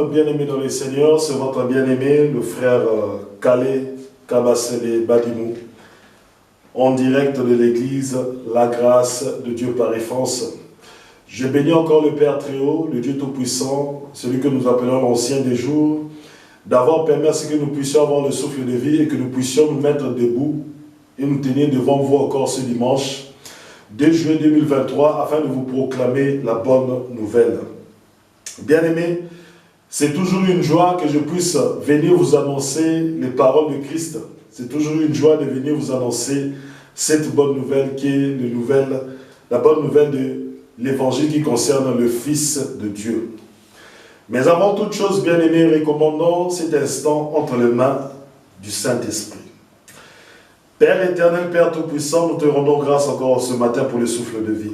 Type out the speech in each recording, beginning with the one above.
bien-aimés dans le Seigneur, c'est votre bien-aimé, le frère Kale Kabasele Badimou, en direct de l'église La Grâce de Dieu par Référence. Je bénis encore le Père Très-Haut, le Dieu Tout-Puissant, celui que nous appelons l'Ancien des jours, d'avoir permis à ce que nous puissions avoir le souffle de vie et que nous puissions nous mettre debout et nous tenir devant vous encore ce dimanche, 2 juillet 2023, afin de vous proclamer la bonne nouvelle. Bien-aimés, c'est toujours une joie que je puisse venir vous annoncer les paroles de Christ. C'est toujours une joie de venir vous annoncer cette bonne nouvelle qui est la bonne nouvelle de l'évangile qui concerne le Fils de Dieu. Mais avant toute chose, bien-aimés, recommandons cet instant entre les mains du Saint-Esprit. Père éternel, Père Tout-Puissant, nous te rendons grâce encore ce matin pour le souffle de vie.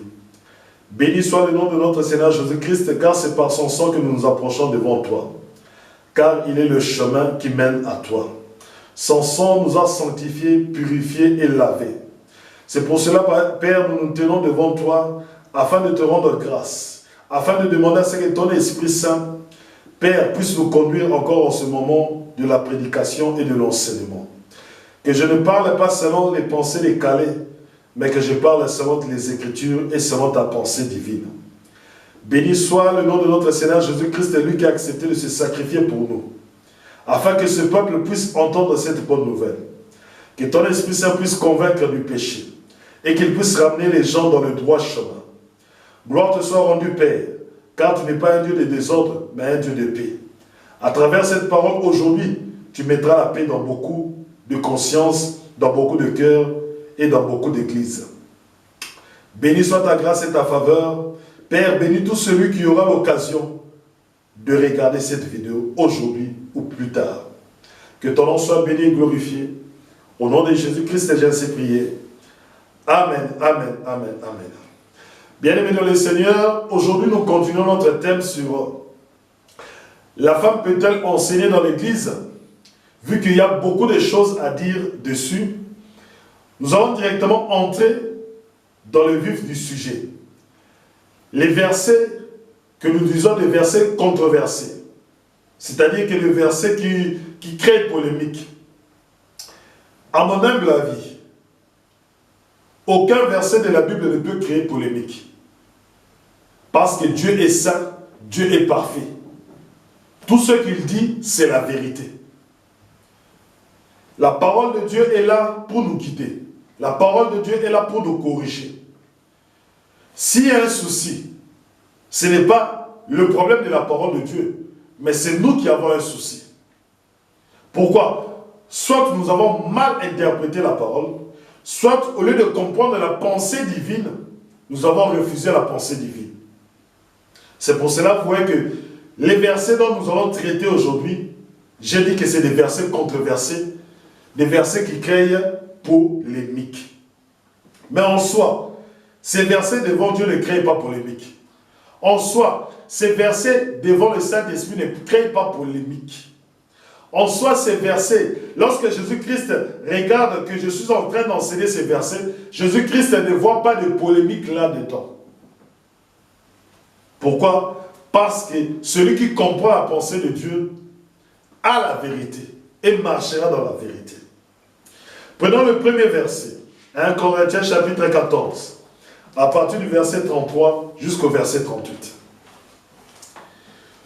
Béni soit le nom de notre Seigneur Jésus-Christ, car c'est par son sang que nous nous approchons devant toi. Car il est le chemin qui mène à toi. Son sang nous a sanctifiés, purifiés et lavés. C'est pour cela, Père, nous nous tenons devant toi, afin de te rendre grâce, afin de demander à ce que ton Esprit Saint, Père, puisse nous conduire encore en ce moment de la prédication et de l'enseignement. Que je ne parle pas selon les pensées des calés, mais que je parle selon les Écritures et selon ta pensée divine. Béni soit le nom de notre Seigneur Jésus-Christ, lui qui a accepté de se sacrifier pour nous, afin que ce peuple puisse entendre cette bonne nouvelle. Que ton Esprit Saint puisse convaincre du péché, et qu'il puisse ramener les gens dans le droit chemin. Gloire te soit rendue, Père, car tu n'es pas un Dieu de désordre, mais un Dieu de paix. À travers cette parole, aujourd'hui, tu mettras la paix dans beaucoup de consciences, dans beaucoup de cœurs, et dans beaucoup d'églises. Béni soit ta grâce et ta faveur. Père, bénis tout celui qui aura l'occasion de regarder cette vidéo aujourd'hui ou plus tard. Que ton nom soit béni et glorifié. Au nom de Jésus-Christ, j'ai ainsi prié. Amen, amen, amen, amen. Bien-aimés dans le Seigneur, aujourd'hui nous continuons notre thème sur la femme peut-elle enseigner dans l'église? Vu qu'il y a beaucoup de choses à dire dessus, nous allons directement entrer dans le vif du sujet. Les versets que nous disons des versets controversés. C'est-à-dire que les versets qui créent polémique. À mon humble avis, aucun verset de la Bible ne peut créer polémique. Parce que Dieu est saint, Dieu est parfait. Tout ce qu'il dit, c'est la vérité. La parole de Dieu est là pour nous guider. La parole de Dieu est là pour nous corriger. S'il y a un souci, ce n'est pas le problème de la parole de Dieu, mais c'est nous qui avons un souci. Pourquoi? Soit nous avons mal interprété la parole, soit au lieu de comprendre la pensée divine, nous avons refusé la pensée divine. C'est pour cela, vous voyez que les versets dont nous allons traiter aujourd'hui, j'ai dit que c'est des versets controversés, des versets qui créent polémique. Mais en soi, ces versets devant Dieu ne créent pas polémique. En soi, ces versets devant le Saint-Esprit ne créent pas polémique. En soi, ces versets, lorsque Jésus-Christ regarde que je suis en train d'enseigner ces versets, Jésus-Christ ne voit pas de polémique là-dedans. Pourquoi? Parce que celui qui comprend la pensée de Dieu a la vérité et marchera dans la vérité. Prenons le premier verset, 1 Corinthiens chapitre 14, à partir du verset 33 jusqu'au verset 38.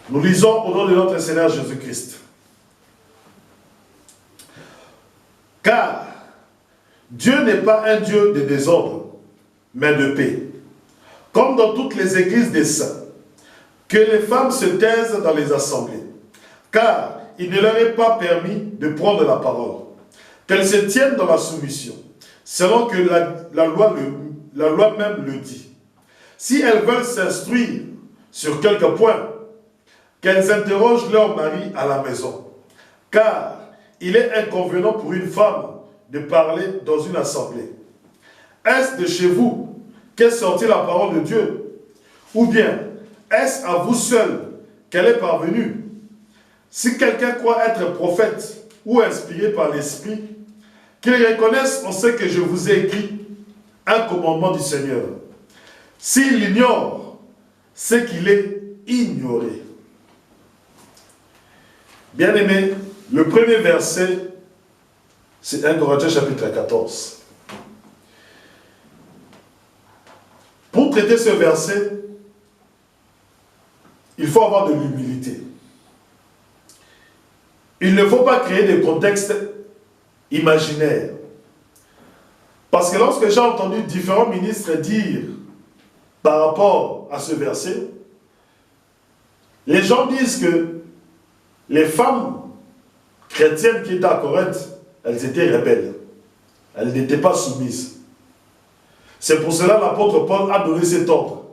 Nous lisons au nom de notre Seigneur Jésus-Christ. Car Dieu n'est pas un Dieu de désordre, mais de paix. Comme dans toutes les églises des saints, que les femmes se taisent dans les assemblées, car il ne leur est pas permis de prendre la parole. Qu'elles se tiennent dans la soumission, selon que la loi même le dit. Si elles veulent s'instruire sur quelques points, qu'elles interrogent leur mari à la maison. Car il est inconvénient pour une femme de parler dans une assemblée. Est-ce de chez vous qu'est sortie la parole de Dieu? Ou bien, est-ce à vous seul qu'elle est parvenue? Si quelqu'un croit être prophète ou inspiré par l'Esprit, qu'il reconnaisse en ce que je vous ai écrit un commandement du Seigneur. S'il ignore, c'est qu'il est ignoré. Bien-aimés, le premier verset, c'est 1 Corinthiens chapitre 14. Pour traiter ce verset, il faut avoir de l'humilité. Il ne faut pas créer des contextes imaginaires. Parce que lorsque j'ai entendu différents ministres dire par rapport à ce verset, les gens disent que les femmes chrétiennes qui étaient à Corinthe, elles étaient rebelles. Elles n'étaient pas soumises. C'est pour cela que l'apôtre Paul a donné cet ordre.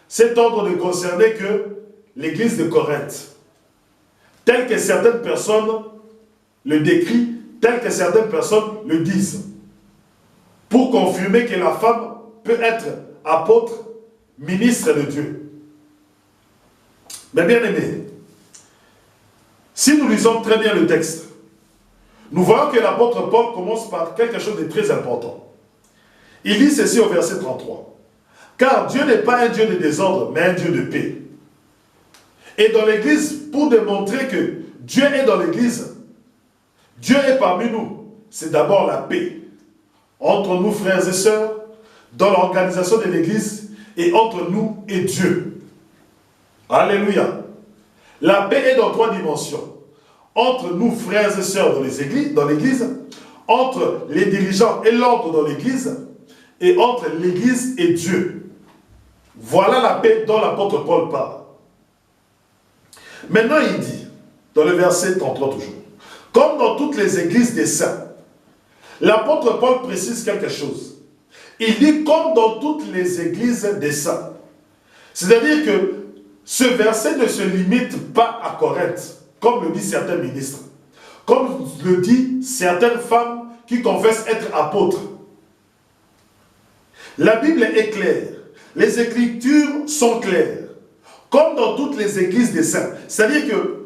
Cet ordre ne concernait que l'église de Corinthe, tel que certaines personnes le décrivent, tel que certaines personnes le disent, pour confirmer que la femme peut être apôtre, ministre de Dieu. Mais bien aimés, si nous lisons très bien le texte, nous voyons que l'apôtre Paul commence par quelque chose de très important. Il dit ceci au verset 33. Car Dieu n'est pas un Dieu de désordre, mais un Dieu de paix. Et dans l'église, pour démontrer que Dieu est dans l'église, Dieu est parmi nous, c'est d'abord la paix. Entre nous, frères et sœurs, dans l'organisation de l'église, et entre nous et Dieu. Alléluia. La paix est dans trois dimensions. Entre nous, frères et sœurs, dans l'église, entre les dirigeants et l'ordre dans l'église, et entre l'église et Dieu. Voilà la paix dont l'apôtre Paul parle. Maintenant, il dit, dans le verset 33 toujours, comme dans toutes les églises des saints, l'apôtre Paul précise quelque chose. Il dit comme dans toutes les églises des saints. C'est-à-dire que ce verset ne se limite pas à Corinthe, comme le disent certains ministres, comme le disent certaines femmes qui confessent être apôtres. La Bible est claire, les Écritures sont claires, comme dans toutes les églises des saints. C'est-à-dire que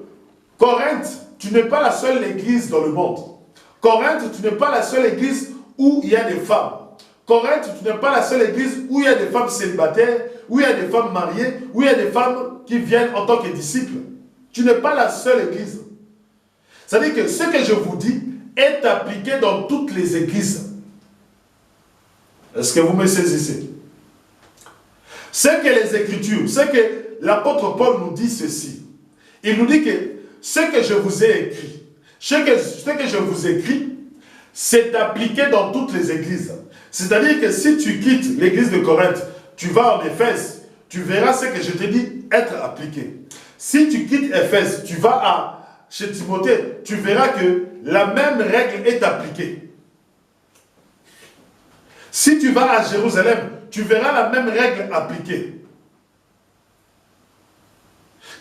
Corinthe, tu n'es pas la seule église dans le monde. Corinthe, tu n'es pas la seule église où il y a des femmes. Corinthe, tu n'es pas la seule église où il y a des femmes célibataires, où il y a des femmes mariées, où il y a des femmes qui viennent en tant que disciples. Tu n'es pas la seule église. C'est-à-dire que ce que je vous dis est appliqué dans toutes les églises. Est-ce que vous me saisissez? C'est que les Écritures, c'est que l'apôtre Paul nous dit ceci. Il nous dit que ce que je vous ai écrit, ce que je vous écris, c'est appliqué dans toutes les églises. C'est-à-dire que si tu quittes l'église de Corinthe, tu vas en Éphèse, tu verras ce que je te dis être appliqué. Si tu quittes Éphèse, tu vas chez Timothée, tu verras que la même règle est appliquée. Si tu vas à Jérusalem, tu verras la même règle appliquée.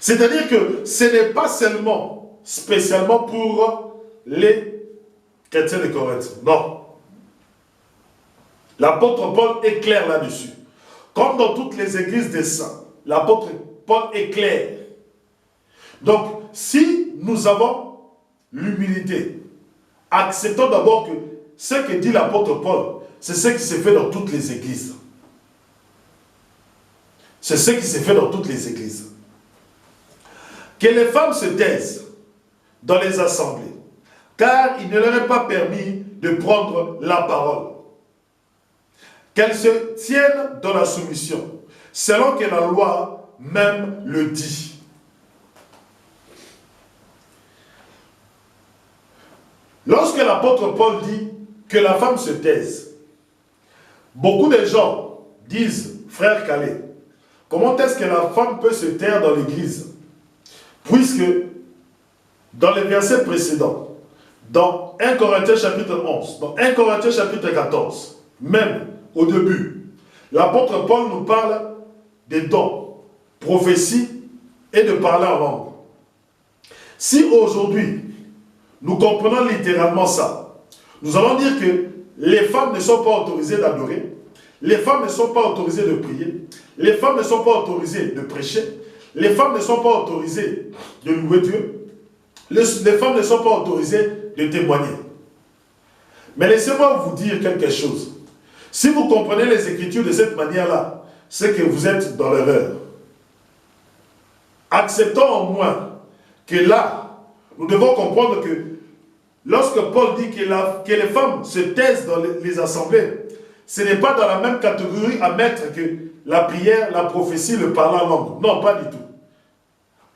C'est-à-dire que ce n'est pas seulement, spécialement pour les chrétiens de Corinthe. Non. L'apôtre Paul est clair là-dessus. Comme dans toutes les églises des saints, l'apôtre Paul est clair. Donc, si nous avons l'humilité, acceptons d'abord que ce que dit l'apôtre Paul, c'est ce qui se fait dans toutes les églises. C'est ce qui se fait dans toutes les églises. Que les femmes se taisent dans les assemblées, car il ne leur est pas permis de prendre la parole. Qu'elles se tiennent dans la soumission, selon que la loi même le dit. Lorsque l'apôtre Paul dit que la femme se taise, beaucoup de gens disent, frère Calais, comment est-ce que la femme peut se taire dans l'église? Puisque dans les versets précédents, dans 1 Corinthiens chapitre 11, dans 1 Corinthiens chapitre 14, même au début, l'apôtre Paul nous parle des dons, prophétie et de parler en langue. Si aujourd'hui, nous comprenons littéralement ça, nous allons dire que les femmes ne sont pas autorisées d'adorer, les femmes ne sont pas autorisées de prier, les femmes ne sont pas autorisées de prêcher, les femmes ne sont pas autorisées de louer Dieu, les femmes ne sont pas autorisées de témoigner. Mais laissez-moi vous dire quelque chose. Si vous comprenez les Écritures de cette manière-là, c'est que vous êtes dans l'erreur. Acceptons au moins que là Nous devons comprendre que lorsque Paul dit que les femmes se taisent dans les assemblées, ce n'est pas dans la même catégorie à mettre que la prière, la prophétie, le parler en langue. Non, pas du tout.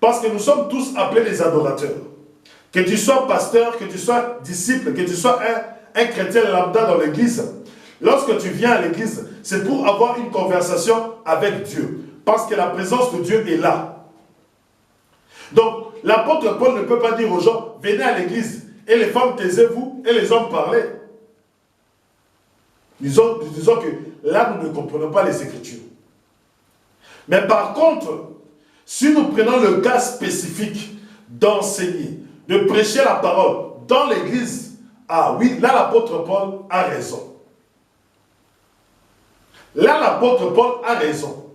Parce que nous sommes tous appelés les adorateurs. Que tu sois pasteur, que tu sois disciple, que tu sois un chrétien lambda dans l'église, lorsque tu viens à l'église, c'est pour avoir une conversation avec Dieu. Parce que la présence de Dieu est là. Donc, l'apôtre Paul ne peut pas dire aux gens, venez à l'église, et les femmes taisez-vous, et les hommes parlez. Disons que là, nous ne comprenons pas les Écritures. Mais par contre, si nous prenons le cas spécifique d'enseigner, de prêcher la parole dans l'église, ah oui, là l'apôtre Paul a raison. Là l'apôtre Paul a raison.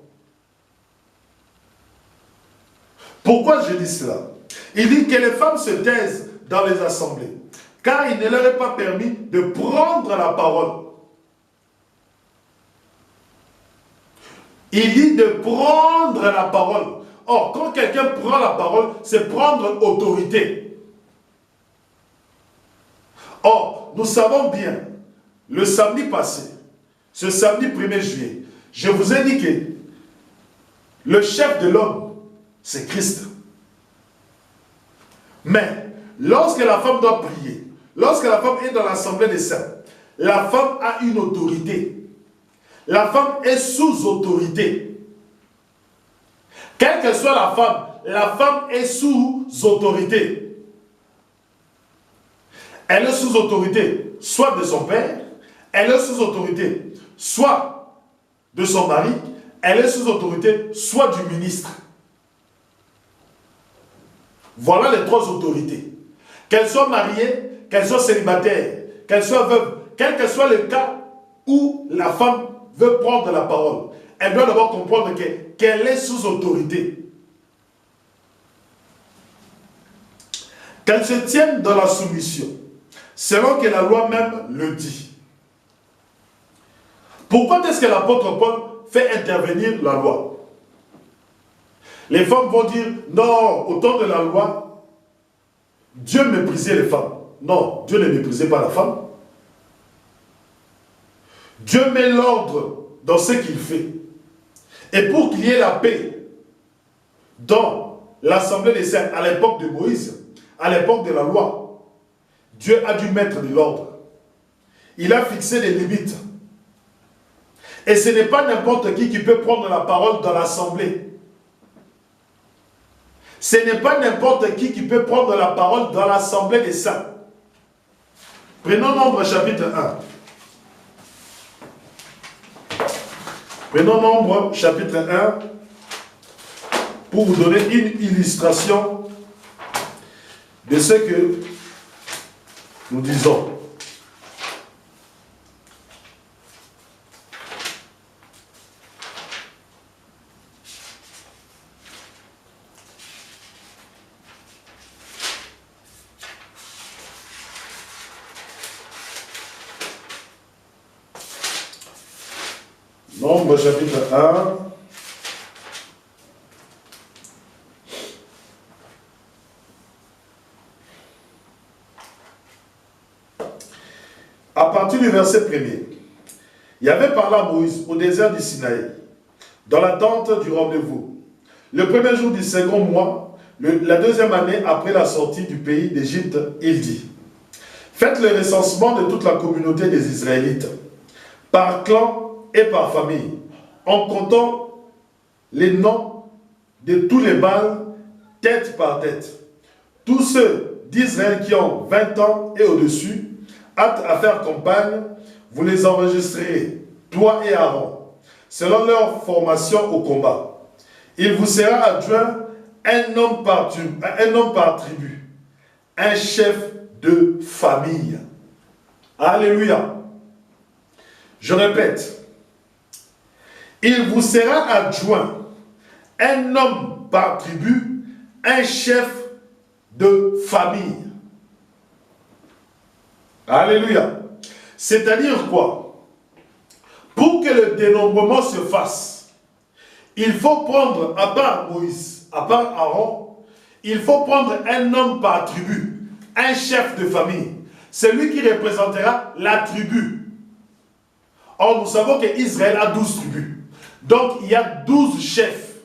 Pourquoi je dis cela? Il dit que les femmes se taisent dans les assemblées, car il ne leur est pas permis de prendre la parole. Il dit de prendre la parole. Or, quand quelqu'un prend la parole, c'est prendre autorité. Or, nous savons bien, le samedi passé, ce samedi 1er juillet, je vous ai dit que le chef de l'homme, c'est Christ. Mais, lorsque la femme doit prier, lorsque la femme est dans l'assemblée des saints, la femme a une autorité. La femme est sous autorité. Quelle que soit la femme est sous autorité. Elle est sous autorité, soit de son père, elle est sous autorité, soit de son mari, elle est sous autorité, soit du ministre. Voilà les trois autorités. Qu'elle soit mariée, qu'elle soit célibataire, qu'elle soit veuve, quel que soit le cas où la femme veut prendre la parole, elle doit d'abord comprendre qu'elle est sous autorité. Qu'elle se tienne dans la soumission, selon que la loi même le dit. Pourquoi est-ce que l'apôtre Paul fait intervenir la loi? Les femmes vont dire, non, au temps de la loi, Dieu méprisait les femmes. Non, Dieu ne méprisait pas la femme. Dieu met l'ordre dans ce qu'il fait. Et pour qu'il y ait la paix dans l'assemblée des saints, à l'époque de Moïse, à l'époque de la loi, Dieu a dû mettre de l'ordre. Il a fixé des limites. Et ce n'est pas n'importe qui peut prendre la parole dans l'assemblée. Ce n'est pas n'importe qui peut prendre la parole dans l'assemblée des saints. Prenons Nombre chapitre 1. Prenons Nombre chapitre 1 pour vous donner une illustration de ce que nous disons. Nombre chapitre 1. À partir du verset 1er, il y avait parlé à Moïse au désert du Sinaï, dans la tente du rendez-vous, le premier jour du second mois, la deuxième année après la sortie du pays d'Égypte, il dit: faites le recensement de toute la communauté des Israélites, par clan et par famille, en comptant les noms de tous les Baals, tête par tête. Tous ceux d'Israël qui ont 20 ans et au-dessus, aptes à faire campagne, vous les enregistrerez, toi et Aaron, selon leur formation au combat. Il vous sera adjoint un homme par tribu, un chef de famille. Alléluia. Je répète, il vous sera adjoint un homme par tribu, un chef de famille. Alléluia. C'est-à-dire quoi? Pour que le dénombrement se fasse, il faut prendre, à part Moïse, à part Aaron, il faut prendre un homme par tribu, un chef de famille. C'est lui qui représentera la tribu. Or, nous savons qu'Israël a 12 tribus. Donc, il y a 12 chefs.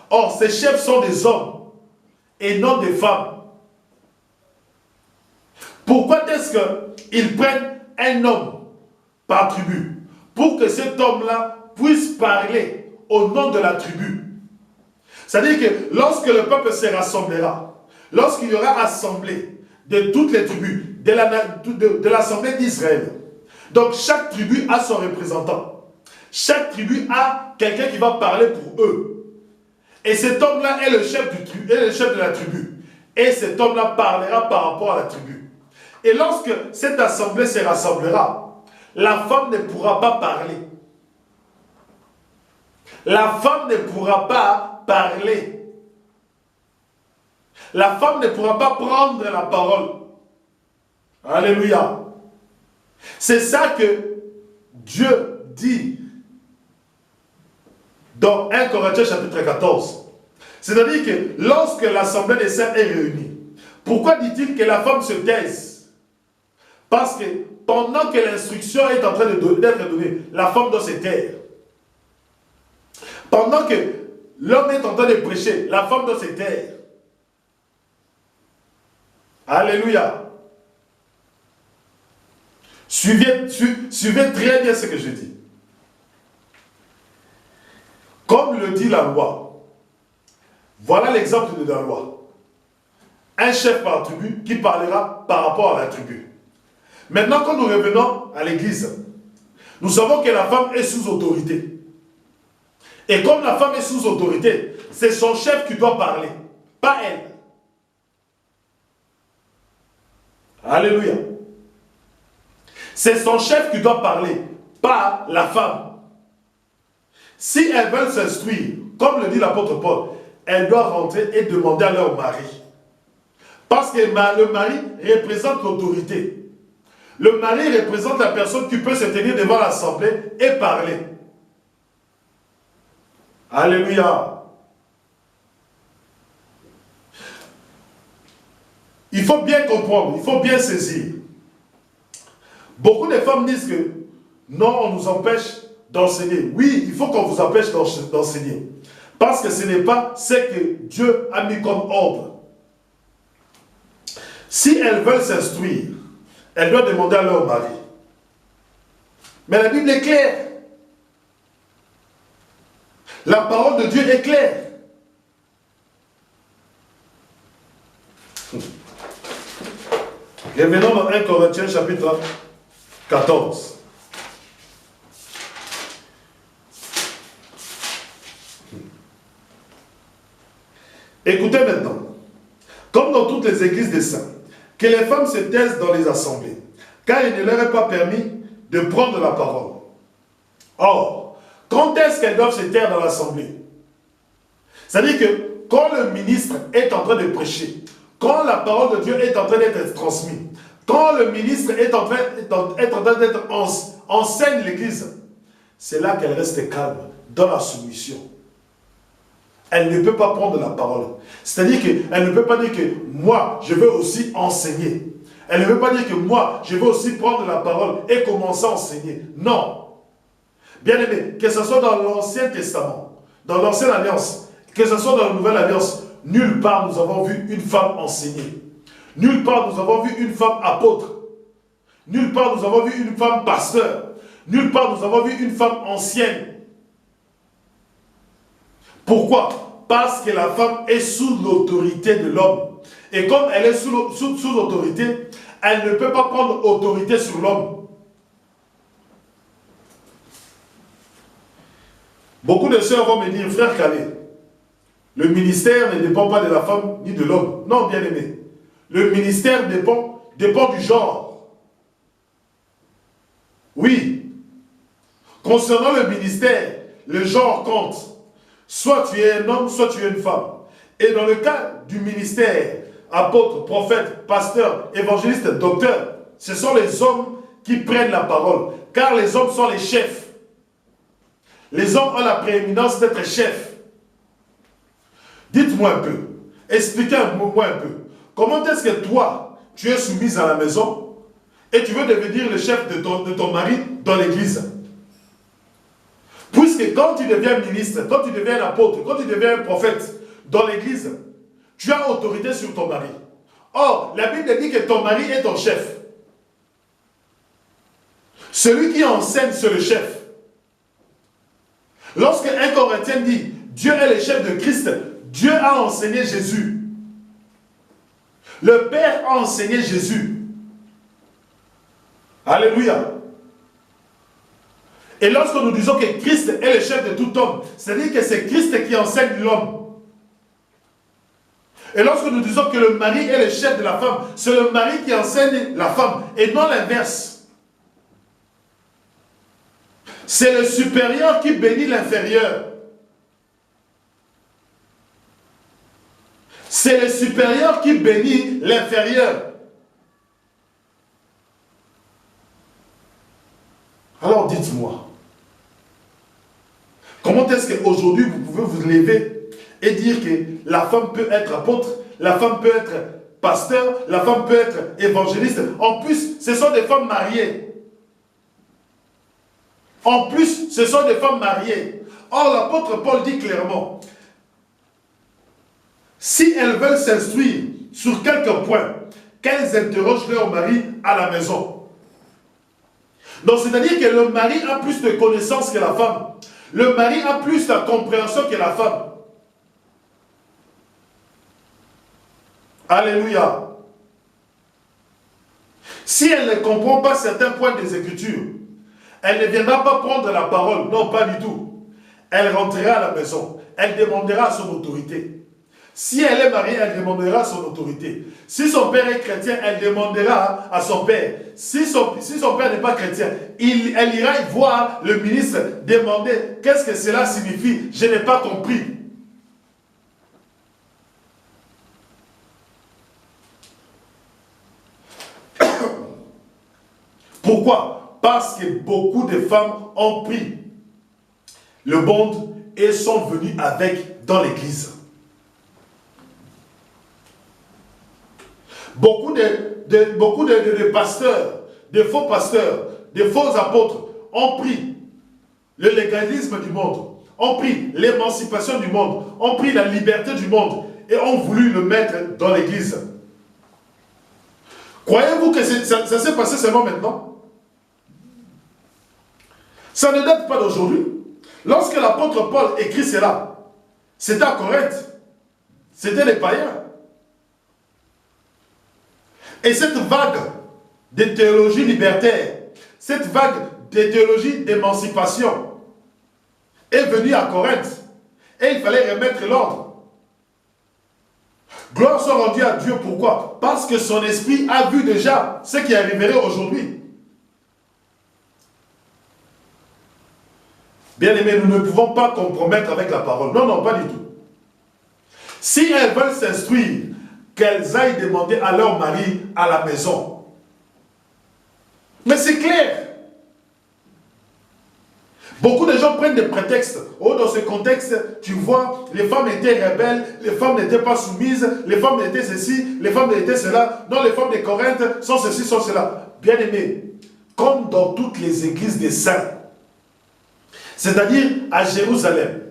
Or, ces chefs sont des hommes et non des femmes. Pourquoi est-ce qu'ils prennent un homme par tribu? Pour que cet homme-là puisse parler au nom de la tribu. C'est-à-dire que lorsque le peuple se rassemblera, lorsqu'il y aura assemblée de toutes les tribus, de l'assemblée d'Israël, donc chaque tribu a son représentant. Chaque tribu a quelqu'un qui va parler pour eux. Et cet homme-là est le chef de la tribu. Et cet homme-là parlera par rapport à la tribu. Et lorsque cette assemblée se rassemblera, la femme ne pourra pas parler. La femme ne pourra pas parler. La femme ne pourra pas prendre la parole. Alléluia. C'est ça que Dieu dit dans 1 Corinthiens chapitre 14. C'est-à-dire que lorsque l'assemblée des saints est réunie, pourquoi dit-il que la femme se taise? Parce que pendant que l'instruction est en train d'être donnée, la femme doit se taire. Pendant que l'homme est en train de prêcher, la femme doit se taire. Alléluia. Suivez très bien ce que je dis. Comme le dit la loi, voilà l'exemple de la loi. Un chef par tribu qui parlera par rapport à la tribu. Maintenant, quand nous revenons à l'église, nous savons que la femme est sous autorité. Et comme la femme est sous autorité, c'est son chef qui doit parler, pas elle. Alléluia. C'est son chef qui doit parler, pas la femme. Si elles veulent s'instruire, comme le dit l'apôtre Paul, elles doivent rentrer et demander à leur mari. Parce que le mari représente l'autorité. Le mari représente la personne qui peut se tenir devant l'assemblée et parler. Alléluia. Il faut bien comprendre, il faut bien saisir. Beaucoup de femmes disent que non, on nous empêche d'enseigner. Oui, il faut qu'on vous empêche d'enseigner. Parce que ce n'est pas ce que Dieu a mis comme ordre. Si elles veulent s'instruire, elles doivent demander à leur mari. Mais la Bible est claire. La parole de Dieu est claire. Revenons dans 1 Corinthiens chapitre 14. Écoutez maintenant, comme dans toutes les églises des saints, que les femmes se taisent dans les assemblées, car il ne leur est pas permis de prendre la parole. Or, quand est-ce qu'elles doivent se taire dans l'assemblée? C'est-à-dire que quand le ministre est en train de prêcher, quand la parole de Dieu est en train d'être transmise, quand le ministre est en train d'être enseigne l'église, c'est là qu'elle reste calme, dans la soumission. Elle ne peut pas prendre la parole. C'est-à-dire qu'elle ne peut pas dire que moi, je veux aussi enseigner. Elle ne veut pas dire que moi, je veux aussi prendre la parole et commencer à enseigner. Non. Bien aimé, que ce soit dans l'Ancien Testament, dans l'Ancienne Alliance, que ce soit dans la Nouvelle Alliance, nulle part nous avons vu une femme enseigner. Nulle part nous avons vu une femme apôtre. Nulle part nous avons vu une femme pasteur. Nulle part nous avons vu une femme ancienne. Pourquoi? Parce que la femme est sous l'autorité de l'homme. Et comme elle est sous l'autorité, elle ne peut pas prendre autorité sur l'homme. Beaucoup de sœurs vont me dire, frère Calais, le ministère ne dépend pas de la femme ni de l'homme. Non, bien aimé. Le ministère dépend du genre. Oui. Concernant le ministère, le genre compte. Soit tu es un homme, soit tu es une femme. Et dans le cas du ministère, apôtre, prophète, pasteur, évangéliste, docteur, ce sont les hommes qui prennent la parole. Car les hommes sont les chefs. Les hommes ont la prééminence d'être chefs. Dites-moi un peu. Expliquez-moi un peu. Comment est-ce que toi, tu es soumise à la maison et tu veux devenir le chef de ton mari dans l'église? Puisque quand tu deviens ministre, quand tu deviens un apôtre, quand tu deviens un prophète dans l'église, tu as autorité sur ton mari. Or, la Bible dit que ton mari est ton chef. Celui qui enseigne, c'est le chef. Lorsque un Corinthien dit Dieu est le chef de Christ, Dieu a enseigné Jésus. Le Père a enseigné Jésus. Alléluia. Et lorsque nous disons que Christ est le chef de tout homme, c'est-à-dire que c'est Christ qui enseigne l'homme. Et lorsque nous disons que le mari est le chef de la femme, c'est le mari qui enseigne la femme et non l'inverse. C'est le supérieur qui bénit l'inférieur. C'est le supérieur qui bénit l'inférieur. Alors dites-moi, comment est-ce qu'aujourd'hui vous pouvez vous lever et dire que la femme peut être apôtre, la femme peut être pasteur, la femme peut être évangéliste? En plus, ce sont des femmes mariées. En plus, ce sont des femmes mariées. Or, l'apôtre Paul dit clairement, si elles veulent s'instruire sur quelques points, qu'elles interrogent leur mari à la maison. Donc, c'est-à-dire que le mari a plus de connaissances que la femme. Le mari a plus de compréhension que la femme. Alléluia. Si elle ne comprend pas certains points des Écritures, elle ne viendra pas prendre la parole. Non, pas du tout. Elle rentrera à la maison. Elle demandera son autorité. Si elle est mariée, elle demandera son autorité. Si son père est chrétien, elle demandera à son père. Si son père n'est pas chrétien, elle ira voir le ministre demander qu'est-ce que cela signifie. Je n'ai pas compris. Pourquoi? Parce que beaucoup de femmes ont pris le monde et sont venues avec dans l'église. Beaucoup de pasteurs, de faux pasteurs, de faux apôtres ont pris le légalisme du monde, ont pris l'émancipation du monde, ont pris la liberté du monde et ont voulu le mettre dans l'église. Croyez-vous que ça s'est passé seulement maintenant? Ça ne date pas d'aujourd'hui. Lorsque l'apôtre Paul écrit cela, c'était à Corinthe. C'était les païens. Et cette vague de théologie libertaire, cette vague de théologie d'émancipation est venue à Corinthe. Et il fallait remettre l'ordre. Gloire soit rendue à Dieu. Pourquoi? Parce que son esprit a vu déjà ce qui arriverait aujourd'hui. Bien aimés, nous ne pouvons pas compromettre avec la parole. Non, non, pas du tout. Si elles veulent s'instruire, qu'elles aillent demander à leur mari à la maison. Mais c'est clair. Beaucoup de gens prennent des prétextes. Oh, dans ce contexte, tu vois, les femmes étaient rebelles, les femmes n'étaient pas soumises, les femmes étaient ceci, les femmes étaient cela. Non, les femmes de Corinthe sont ceci, sont cela. Bien aimés, comme dans toutes les églises des saints, c'est-à-dire à Jérusalem,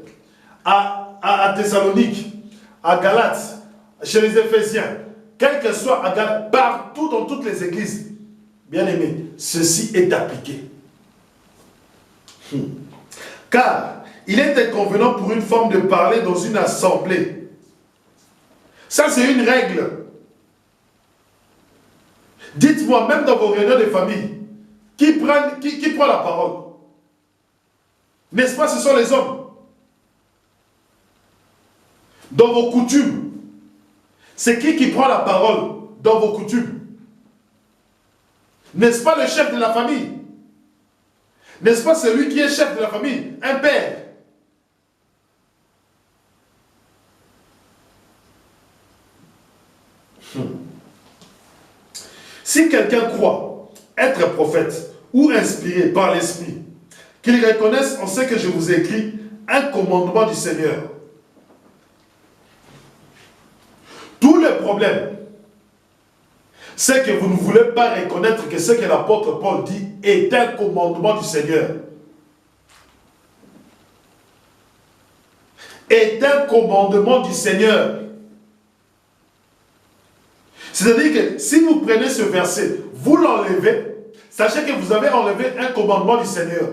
à Thessalonique, à Galate, chez les Éphésiens, quel que soit à Galate, partout dans toutes les églises, bien aimés, ceci est appliqué. Car il est inconvénient pour une femme de parler dans une assemblée. Ça, c'est une règle. Dites-moi, même dans vos réunions de famille, qui prend la parole? N'est-ce pas, ce sont les hommes. Dans vos coutumes, c'est qui prend la parole dans vos coutumes? N'est-ce pas le chef de la famille? N'est-ce pas celui qui est chef de la famille? Un père. Si quelqu'un croit être prophète ou inspiré par l'esprit, qu'il reconnaisse en ce que je vous ai écrit un commandement du Seigneur. problème, c'est que vous ne voulez pas reconnaître que ce que l'apôtre Paul dit est un commandement du Seigneur. Est un commandement du Seigneur. C'est-à-dire que si vous prenez ce verset, vous l'enlevez, sachez que vous avez enlevé un commandement du Seigneur.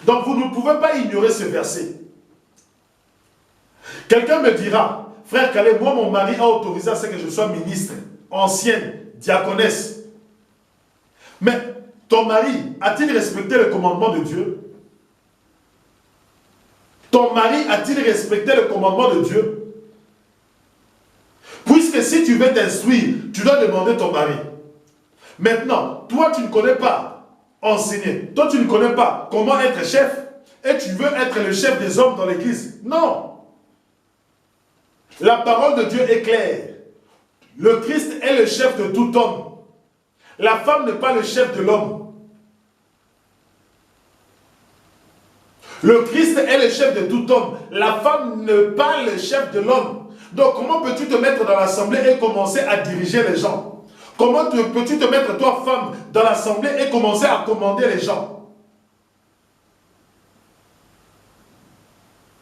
Donc vous ne pouvez pas ignorer ce verset. Quelqu'un me dira, frère Calais, moi mon mari a autorisé à ce que je sois ministre, ancienne, diaconesse. Mais ton mari a-t-il respecté le commandement de Dieu? Ton mari a-t-il respecté le commandement de Dieu? Puisque si tu veux t'instruire, tu dois demander ton mari. Maintenant, toi tu ne connais pas enseigner, toi tu ne connais pas comment être chef, et tu veux être le chef des hommes dans l'église. Non. La parole de Dieu est claire. Le Christ est le chef de tout homme. La femme n'est pas le chef de l'homme. Le Christ est le chef de tout homme. La femme n'est pas le chef de l'homme. Donc comment peux-tu te mettre dans l'assemblée et commencer à diriger les gens? Comment peux-tu te mettre, toi, femme, dans l'assemblée et commencer à commander les gens?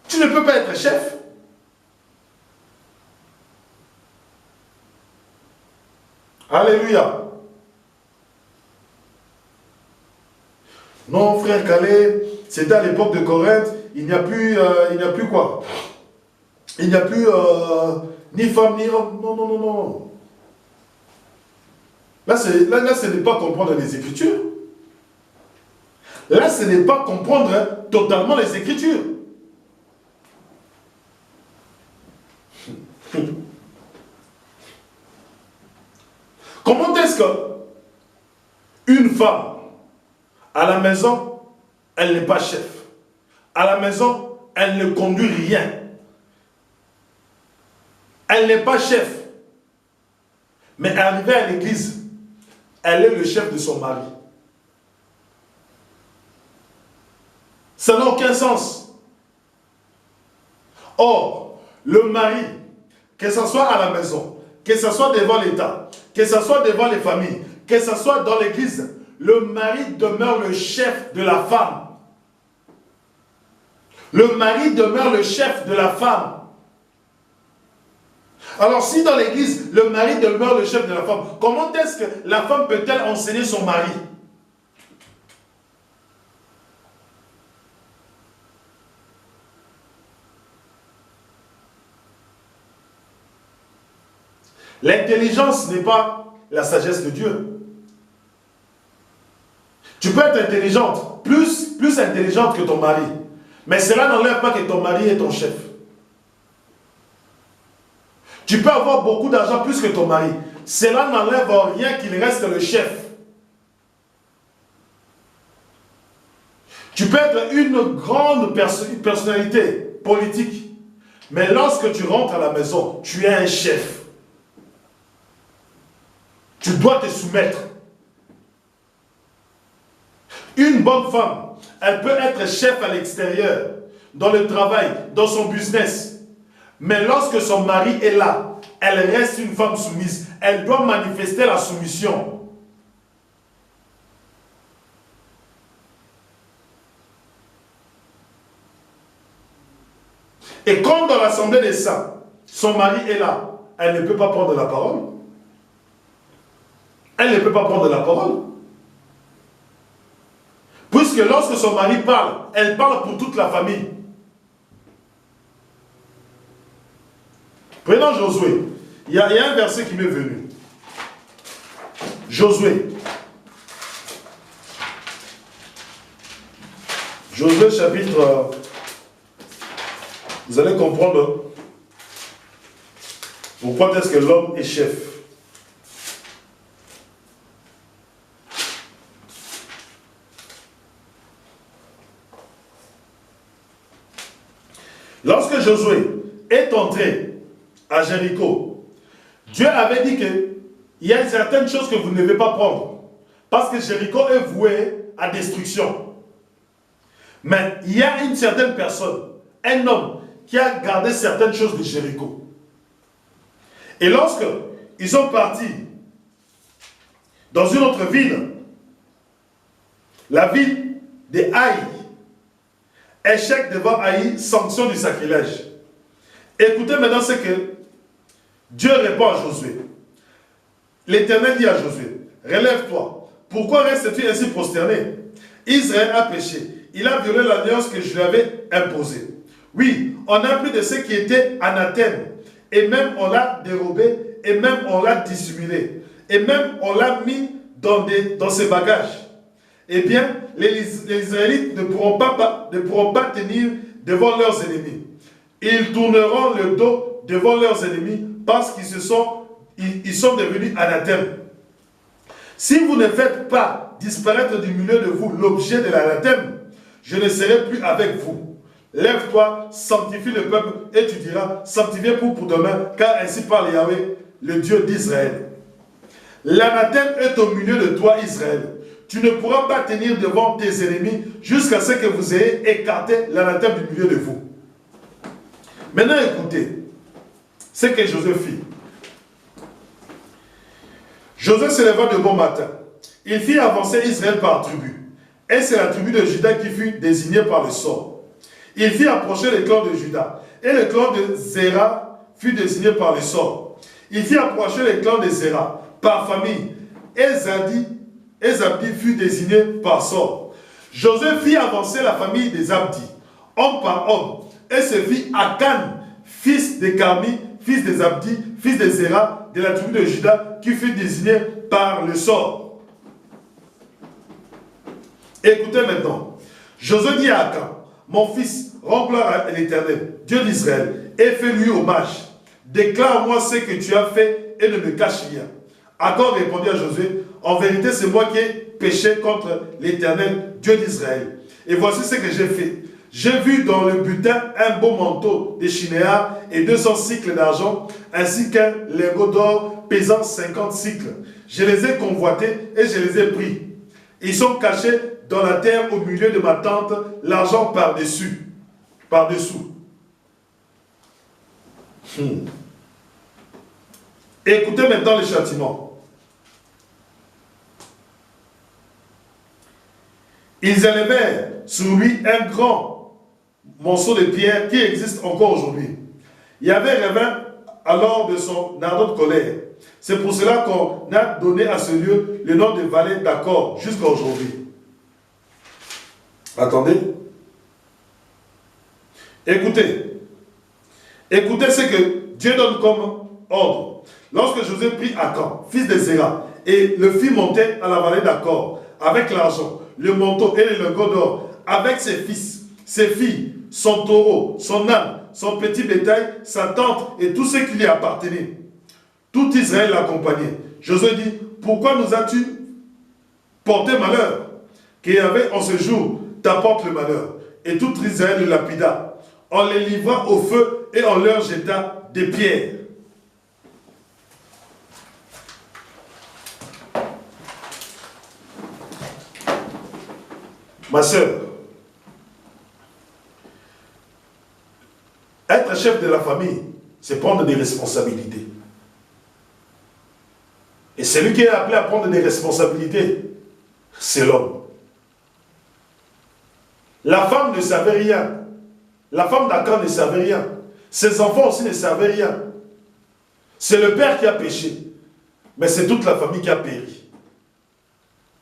Tu ne peux pas être chef. Alléluia. Non, frère Calais, c'était à l'époque de Corinthe, il n'y a plus quoi? Il n'y a plus ni femme ni homme. Non, non, non, non. Là, ce n'est pas comprendre les Écritures. Là, ce n'est pas comprendre totalement les Écritures. Comment est-ce qu'une femme, à la maison, elle n'est pas chef. À la maison, elle ne conduit rien. Elle n'est pas chef. Mais arrivée à l'église, elle est le chef de son mari. Ça n'a aucun sens. Or, le mari, que ce soit à la maison, que ce soit devant l'État, que ce soit devant les familles, que ce soit dans l'église, le mari demeure le chef de la femme. Le mari demeure le chef de la femme. Alors si dans l'église, le mari demeure le chef de la femme, comment est-ce que la femme peut-elle enseigner son mari? L'intelligence n'est pas la sagesse de Dieu. Tu peux être intelligente, plus intelligente que ton mari. Mais cela n'enlève pas que ton mari est ton chef. Tu peux avoir beaucoup d'argent plus que ton mari. Cela n'enlève rien qu'il reste le chef. Tu peux être une grande personnalité politique. Mais lorsque tu rentres à la maison, tu es un chef. Tu dois te soumettre. Une bonne femme, elle peut être chef à l'extérieur, dans le travail, dans son business. Mais lorsque son mari est là, elle reste une femme soumise. Elle doit manifester la soumission. Et comme dans l'assemblée des saints, son mari est là, elle ne peut pas prendre la parole. Elle ne peut pas prendre la parole. Puisque lorsque son mari parle, elle parle pour toute la famille. Prenons Josué. Il y a un verset qui m'est venu. Josué. Josué chapitre... Vous allez comprendre pourquoi est-ce que l'homme est chef. Lorsque Josué est entré à Jéricho, Dieu avait dit qu'il y a certaines choses que vous ne devez pas prendre. Parce que Jéricho est voué à destruction. Mais il y a une certaine personne, un homme, qui a gardé certaines choses de Jéricho. Et lorsque ils sont partis dans une autre ville, la ville de Haï, échec devant Haï, sanction du sacrilège. Écoutez maintenant ce que Dieu répond à Josué. L'Éternel dit à Josué, relève-toi. Pourquoi restes-tu ainsi prosterné? Israël a péché. Il a violé l'alliance que je lui avais imposée. Oui, on a pris de ce qui était anathème. Et même on l'a dérobé. Et même on l'a dissimulé. Et même on l'a mis dans ses bagages. Eh bien, les Israélites ne pourront pas tenir devant leurs ennemis. Ils tourneront le dos devant leurs ennemis parce qu'ils sont devenus anathèmes. Si vous ne faites pas disparaître du milieu de vous l'objet de l'anathème, je ne serai plus avec vous. Lève-toi, sanctifie le peuple et tu diras, sanctifiez pour demain, car ainsi parle Yahweh, le Dieu d'Israël. L'anathème est au milieu de toi, Israël. Tu ne pourras pas tenir devant tes ennemis jusqu'à ce que vous ayez écarté l'anathème du milieu de vous. Maintenant, écoutez ce que Josué fit. Josué se leva de bon matin. Il fit avancer Israël par tribu. Et c'est la tribu de Juda qui fut désignée par le sort. Il fit approcher le clan de Juda. Et le clan de Zéra fut désigné par le sort. Il fit approcher le clan de Zéra par famille. Et Zabdi fut désigné par sort. Josué fit avancer la famille des Zabdi, homme par homme. Et se fit Akan, fils de Carmi, fils de Zabdi, fils de Zéra, de la tribu de Juda, qui fut désigné par le sort. Écoutez maintenant. Josué dit à Akan, mon fils, rends gloire à l'Éternel, Dieu d'Israël, et fais-lui hommage. Déclare-moi ce que tu as fait et ne me cache rien. Akan répondit à Josué, en vérité, c'est moi qui ai péché contre l'Éternel, Dieu d'Israël. Et voici ce que j'ai fait. J'ai vu dans le butin un beau manteau de chinéa et 200 cycles d'argent, ainsi qu'un lingot d'or pesant 50 cycles. Je les ai convoités et je les ai pris. Ils sont cachés dans la terre au milieu de ma tente, l'argent par-dessous. Écoutez maintenant le châtiment. Ils élevèrent sur lui un grand monceau de pierre qui existe encore aujourd'hui. Il y avait revint alors de son ardente colère. C'est pour cela qu'on a donné à ce lieu le nom de vallée d'Accord jusqu'à aujourd'hui. Attendez. Écoutez. Écoutez ce que Dieu donne comme ordre. Lorsque Josué prit Akan, fils de Zéra, et le fit monter à la vallée d'Accord, avec l'argent, le manteau et le lingot d'or, avec ses fils, ses filles, son taureau, son âne, son petit bétail, sa tente et tout ce qui lui appartenait. Tout Israël l'accompagnait. Josué dit, pourquoi nous as-tu porté malheur? Qu'Yahvé en ce jour t'apporte le malheur. Et tout Israël le lapida. On les livra au feu et on leur jeta des pierres. Ma soeur, être chef de la famille, c'est prendre des responsabilités. Et celui qui est appelé à prendre des responsabilités, c'est l'homme. La femme ne savait rien. La femme d'Akan ne savait rien. Ses enfants aussi ne savaient rien. C'est le père qui a péché. Mais c'est toute la famille qui a péri.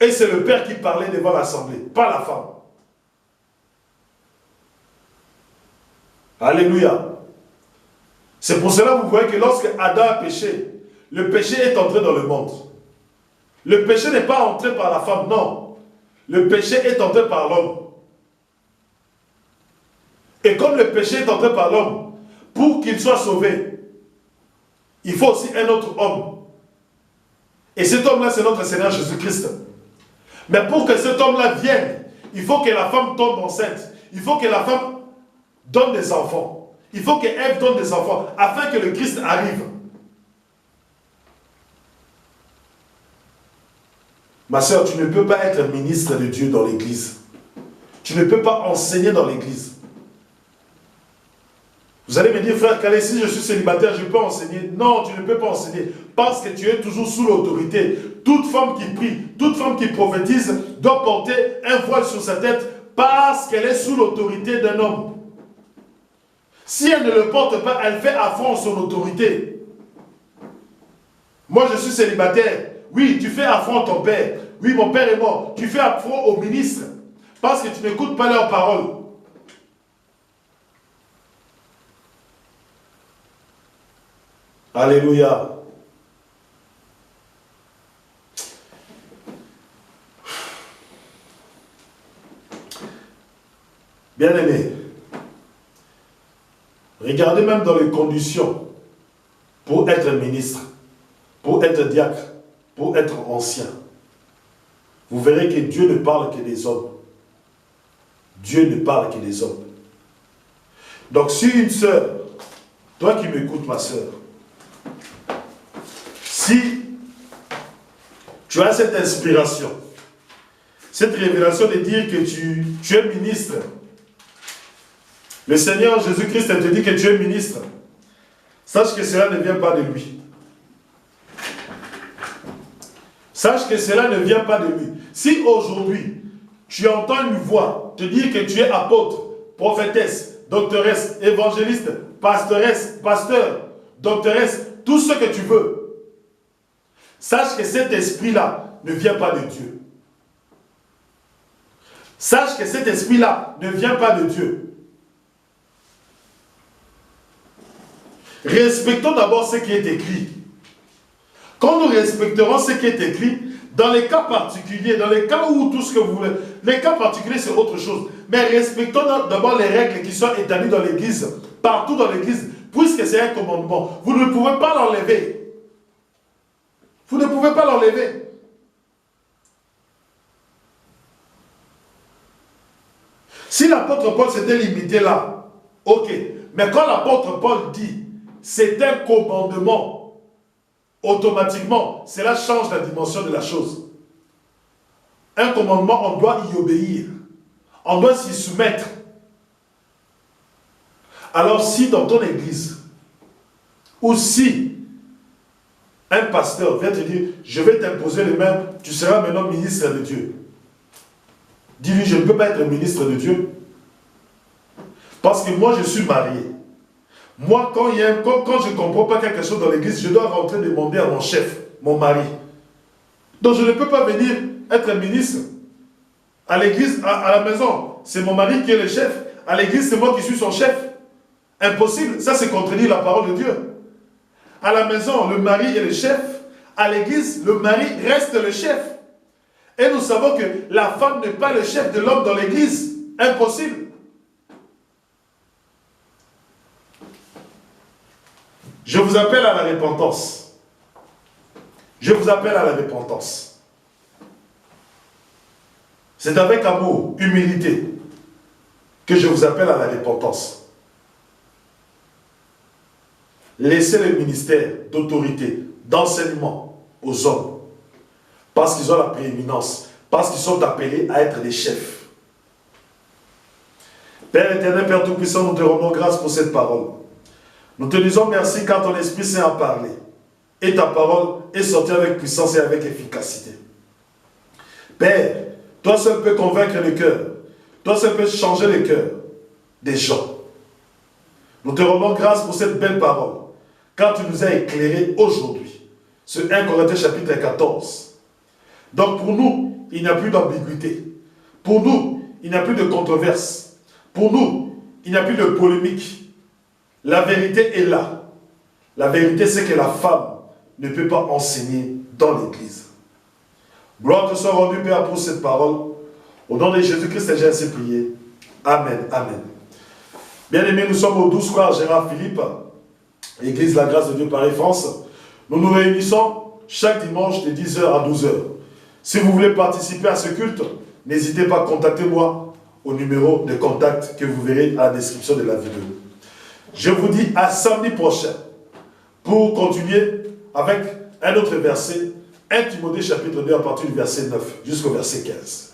Et c'est le père qui parlait devant l'assemblée, pas la femme. Alléluia. C'est pour cela que vous voyez que lorsque Adam a péché, le péché est entré dans le monde. Le péché n'est pas entré par la femme, non. Le péché est entré par l'homme. Et comme le péché est entré par l'homme, pour qu'il soit sauvé, il faut aussi un autre homme. Et cet homme-là, c'est notre Seigneur Jésus-Christ. Mais pour que cet homme-là vienne, il faut que la femme tombe enceinte. Il faut que la femme donne des enfants. Il faut que Ève donne des enfants afin que le Christ arrive. Ma soeur, tu ne peux pas être ministre de Dieu dans l'église. Tu ne peux pas enseigner dans l'église. Vous allez me dire, frère Calais, si je suis célibataire, je peux enseigner. Non, tu ne peux pas enseigner. Parce que tu es toujours sous l'autorité. Toute femme qui prie, toute femme qui prophétise doit porter un voile sur sa tête parce qu'elle est sous l'autorité d'un homme. Si elle ne le porte pas, elle fait affront à son autorité. Moi, je suis célibataire. Oui, tu fais affront à ton père. Oui, mon père est mort. Tu fais affront au ministre parce que tu n'écoutes pas leurs paroles. Alléluia. Bien-aimés, regardez même dans les conditions pour être ministre, pour être diacre, pour être ancien. Vous verrez que Dieu ne parle que des hommes. Dieu ne parle que des hommes. Donc si une sœur, toi qui m'écoutes ma sœur, si tu as cette inspiration, cette révélation de dire que tu es ministre, le Seigneur Jésus-Christ te dit que tu es ministre, sache que cela ne vient pas de lui. Sache que cela ne vient pas de lui. Si aujourd'hui, tu entends une voix te dire que tu es apôtre, prophétesse, doctoresse, évangéliste, pastoresse, pasteur, doctoresse, tout ce que tu veux, sache que cet esprit-là ne vient pas de Dieu. Sache que cet esprit-là ne vient pas de Dieu. Respectons d'abord ce qui est écrit. Quand nous respecterons ce qui est écrit, dans les cas particuliers, dans les cas où tout ce que vous voulez, les cas particuliers c'est autre chose. Mais respectons d'abord les règles qui sont établies dans l'église, partout dans l'église, puisque c'est un commandement. Vous ne pouvez pas l'enlever. Vous ne pouvez pas l'enlever. Si l'apôtre Paul s'était limité là, ok. Mais quand l'apôtre Paul dit, c'est un commandement, automatiquement, cela change la dimension de la chose. Un commandement, on doit y obéir. On doit s'y soumettre. Alors si dans ton église, ou si un pasteur vient te dire, je vais t'imposer les mains, tu seras maintenant ministre de Dieu. Dis-lui, je ne peux pas être ministre de Dieu. Parce que moi, je suis marié. Moi, quand je ne comprends pas quelque chose dans l'église, je dois rentrer demander à mon chef, mon mari. Donc, je ne peux pas venir être ministre. À l'église, à la maison, c'est mon mari qui est le chef. À l'église, c'est moi qui suis son chef. Impossible. Ça, c'est contredire la parole de Dieu. À la maison, le mari est le chef. À l'église, le mari reste le chef. Et nous savons que la femme n'est pas le chef de l'homme dans l'église. Impossible. Je vous appelle à la repentance. Je vous appelle à la repentance. C'est avec amour, humilité, que je vous appelle à la repentance. Laissez le ministère d'autorité, d'enseignement aux hommes, parce qu'ils ont la prééminence, parce qu'ils sont appelés à être des chefs. Père éternel, Père Tout-Puissant, nous te rendons grâce pour cette parole. Nous te disons merci car ton Esprit Saint a parlé. Et ta parole est sortie avec puissance et avec efficacité. Père, toi seul peux convaincre le cœur. Toi seul peux changer le cœur des gens. Nous te rendons grâce pour cette belle parole. Car tu nous as éclairés aujourd'hui. Ce 1 Corinthiens chapitre 14. Donc pour nous, il n'y a plus d'ambiguïté. Pour nous, il n'y a plus de controverse. Pour nous, il n'y a plus de polémique. La vérité est là. La vérité, c'est que la femme ne peut pas enseigner dans l'église. Gloire te soit rendue, Père, pour cette parole. Au nom de Jésus-Christ, j'ai ainsi prié. Amen. Amen. Bien-aimés, nous sommes au 12 frères Gérard Philippe, Église La Grâce de Dieu Paris France. Nous nous réunissons chaque dimanche de 10h à 12h. Si vous voulez participer à ce culte, n'hésitez pas à contacter moi au numéro de contact que vous verrez à la description de la vidéo. Je vous dis à samedi prochain pour continuer avec un autre verset, 1 Timothée chapitre 2 à partir du verset 9 jusqu'au verset 15.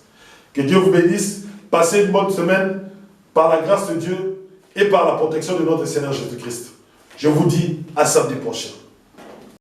Que Dieu vous bénisse, passez une bonne semaine par la grâce de Dieu et par la protection de notre Seigneur Jésus-Christ. Je vous dis à samedi prochain.